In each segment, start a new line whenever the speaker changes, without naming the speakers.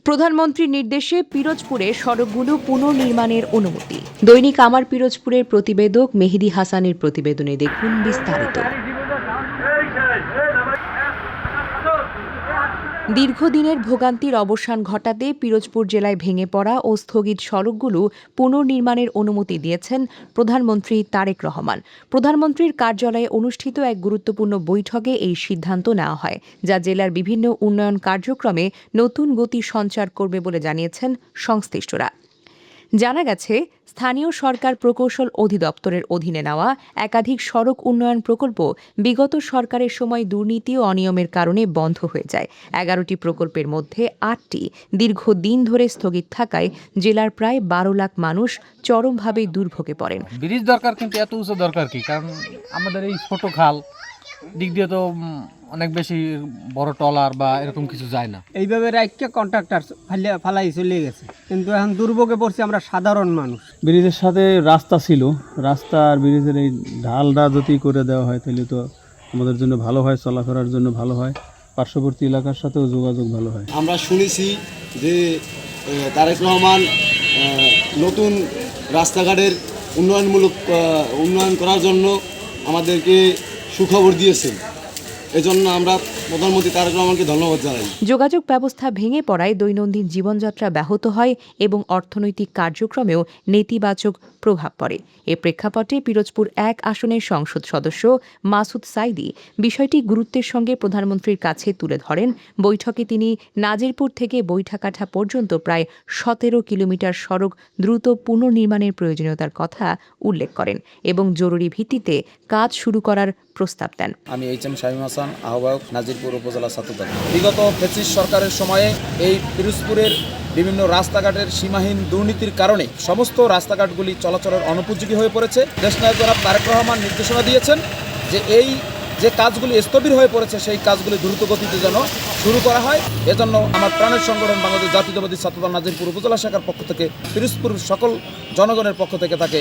প্রধানমন্ত্রীর নির্দেশে পিরোজপুরে সড়কগুলো পুনর্নির্মাণের অনুমতি। দৈনিক আমার পিরোজপুরের প্রতিবেদক মেহেদী হাসানের প্রতিবেদনে দেখুন বিস্তারিত। দীর্ঘদিনের ভোগান্তির অবসান ঘটাতে পিরোজপুর জেলায় ভেঙে পড়া ও স্থগিত সড়কগুলো পুনর্নির্মাণের অনুমতি দিয়েছেন প্রধানমন্ত্রী তারেক রহমান। প্রধানমন্ত্রীর কার্যালয়ে অনুষ্ঠিত এক গুরুত্বপূর্ণ বৈঠকে এই সিদ্ধান্ত নেওয়া হয়, যা জেলার বিভিন্ন উন্নয়ন কার্যক্রমে নতুন গতি সঞ্চার করবে বলে জানিয়েছেন সংশ্লিষ্টরা। জানা গেছে, স্থানীয় সরকার প্রকৌশল অধিদপ্তরের অধীনে নেওয়া একাধিক সড়ক উন্নয়ন প্রকল্প বিগত সরকারের সময় দুর্নীতি ও অনিয়মের কারণে বন্ধ হয়ে যায়। 11টি প্রকল্পের মধ্যে 8টি দীর্ঘদিন ধরে স্থগিত থাকায় জেলার প্রায় 12 লাখ মানুষ চরমভাবে দুর্ভোগে পড়েন।
ব্রিজ দরকার, কিন্তু এত উঁচু দরকার কি? কারণ আমাদের এই ছোট খাল দিক দিয়ে তো অনেক বেশি বড় টলার বা এরকম কিছু যায় না।
এইভাবে রাইটকে কন্ট্রাক্টর ফালাই চলে গেছে, কিন্তু এখন দুর্ভোগে পড়ছি আমরা সাধারণ মানুষ।
ব্রিজের সাথে রাস্তা ছিল, রাস্তা আর ব্রিজের এই ঢালটা যদি করে দেওয়া হয় তাহলে তো আমাদের জন্য ভালো হয়, চলাফেরার জন্য ভালো হয়, পার্শ্ববর্তী এলাকার সাথেও যোগাযোগ ভালো হয়।
আমরা শুনেছি যে তারেক রহমান নতুন রাস্তাঘাটের উন্নয়ন করার জন্য আমাদেরকে সুখবর দিয়েছেন। এজন্য আমরা প্রধানমন্ত্রী তারেক রহমানকে ধন্যবাদ জানাই।
যোগাযোগ ব্যবস্থা ভেঙে পড়ায় দৈনন্দিন জীবনযাত্রা ব্যাহত হয় এবং অর্থনৈতিক কার্যক্রমেও নেতিবাচক প্রভাব পড়ে। এ প্রেক্ষাপটে পিরোজপুর 1 আসনের সংসদ সদস্য মাসুদ সাইদি বিষয়টি গুরুত্বের সঙ্গে প্রধানমন্ত্রীর কাছে তুলে ধরেন। বৈঠকে তিনি নাজিরপুর থেকে বৈঠাকাঠা পর্যন্ত প্রায় 17 কিলোমিটার সড়ক দ্রুত পুনর্নির্মাণের প্রয়োজনীয়তার কথা উল্লেখ করেন এবং জরুরি ভিত্তিতে কাজ শুরু করার প্রস্তাব দেন।
আমি এইচ.এম. শামীম হাসান, আহ্বায়ক, নাজিরপুর উপজেলা ছাত্রদল। বিগত ফ্যাসিস্ট সরকারের সময়ে এই পিরোজপুরের বিভিন্ন রাস্তাঘাটের সীমাহীন দুর্নীতির কারণে সমস্ত রাস্তাঘাটগুলি চলাচলের অনুপযোগী হয়ে পড়েছে। দেশনায়ক জনাব তারেক রহমান নির্দেশনা দিয়েছেন যে এই যে কাজগুলি স্থবির হয়ে পড়েছে সেই কাজগুলি দ্রুত গতিতে যেন শুরু করা হয়। এজন্য আমার প্রাণের সংগঠন বাংলাদেশ জাতীয়তাবাদী ছাত্রদল নাজিরপুর উপজেলা শাখার পক্ষ থেকে পিরোজপুর সকল জনগণের পক্ষ থেকে তাকে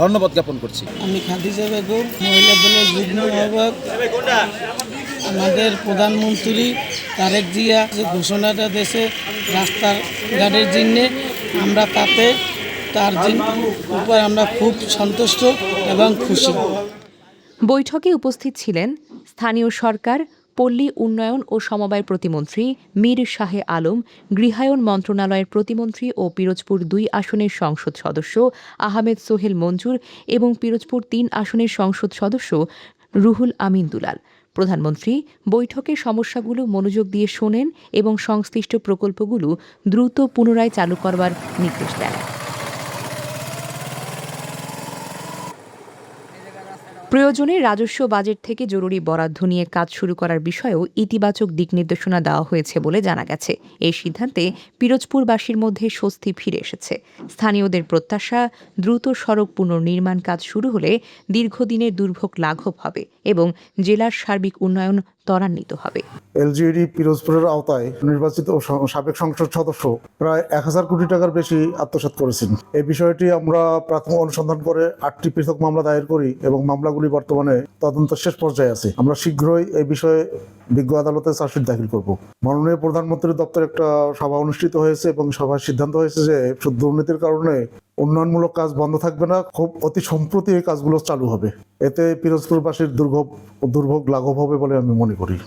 ধন্যবাদ জ্ঞাপন করছি।
আমি খাদিজা বেগম, মহিলা দলের যুগ্ম আহ্বায়ক। আমাদের প্রধানমন্ত্রী তারেক জিয়া যে ঘোষণাটা দেশে রাস্তাঘাটের জন্য, আমরা তার উপর আমরা খুব সন্তুষ্ট এবং খুশি।
বৈঠকে উপস্থিত ছিলেন স্থানীয় সরকার, পল্লী উন্নয়ন ও সমবায় প্রতিমন্ত্রী মীর শাহে আলম, গৃহায়ন মন্ত্রণালয়ের প্রতিমন্ত্রী ও পিরোজপুর 2 আসনের সংসদ সদস্য আহমেদ সোহেল মঞ্জুর এবং পিরোজপুর 3 আসনের সংসদ সদস্য রুহুল আমিন দুলাল। প্রধানমন্ত্রী বৈঠকে সমস্যাগুলো মনোযোগ দিয়ে শোনেন এবং সংশ্লিষ্ট প্রকল্পগুলো দ্রুত পুনরায় চালু করবার নির্দেশ দেন। প্রয়োজনে রাজস্ব বাজেট থেকে জরুরি বরাদ্দ নিয়ে কাজ শুরু করার বিষয়েও ইতিবাচক দিক নির্দেশনা দেওয়া হয়েছে বলে জানা গেছে। এই সিদ্ধান্তে পিরোজপুরবাসীর মধ্যে স্বস্তি ফিরে এসেছে। স্থানীয়দের প্রত্যাশা, দ্রুত সড়ক পুনর্নির্মাণ কাজ শুরু হলে দীর্ঘদিনের দুর্ভোগ লাঘব হবে এবং জেলার সার্বিক উন্নয়ন ত্বরান্বিত হবে।
এলজিইডি পিরোজপুরের আওতায় নির্বাচিত সাবেক সংসদ সদস্য প্রায় 1000 কোটি টাকার বেশি আত্মসাৎ করেছেন। এই বিষয়টি আমরা প্রাথমিক অনুসন্ধান করে 8টি পৃথক মামলা দায়ের করি এবং মামলাগুলি বর্তমানে তদন্ত শেষ পর্যায়ে আছে। আমরা শীঘ্রই এই বিষয়ে বিজ্ঞ আদালতে চার্জশিট দাখিল করব। মাননীয় প্রধানমন্ত্রীর দপ্তরে একটা সভা অনুষ্ঠিত হয়েছে এবং সভায় সিদ্ধান্ত হয়েছে যে দুর্নীতির কারণে উন্নয়নমূলক কাজ বন্ধ থাকবে না, খুব অতি সম্প্রতি এই কাজগুলো চালু হবে। এতে পিরোজপুরবাসীর দুর্ভোগ লাঘব হবে বলে আমি মনে করি।